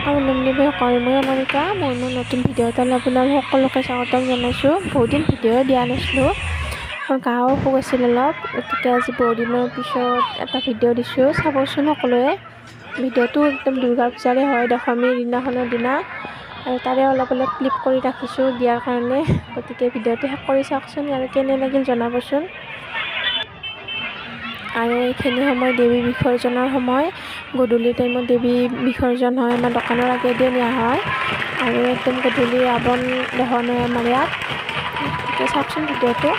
আৰু সকল মই মনিকা মোৰ নতুন ভিডিঅ' এটা আপোনালোক সকলোকে স্বাগতম জনাইছোঁ। বহুত দিন ভিডিঅ' দিয়া নাছিলোঁ, মোৰ গাঁৱৰ অসুখ আছিল অলপ, গতিকে আজি বহুদিনৰ পিছত এটা ভিডিঅ' দিছোঁ, চাবচোন সকলোৱে। ভিডিঅ'টো একদম দুৰ্গা পূজাৰে হয়, দশমীৰ দিনাখনৰ দিনা, আৰু তাৰে অলপ ক্লিপ কৰি ৰাখিছোঁ দিয়াৰ কাৰণে। গতিকে ভিডিঅ'টো শেষ কৰি চাওকচোন আৰু কেনে লাগিল জনাবচোন। আৰু এইখিনি সময় দেৱী বিসৰ্জনৰ সময়, গধূলি টাইমত দেৱী বিসৰ্জন হয়, আমাৰ দোকানৰ আগেদিয়ে নিয়া হয়, আৰু একদম গধূলি ৰাৱণ দহন হয় আমাৰ ইয়াত। এতিয়া চাওকচোন ভিডিঅ'টো।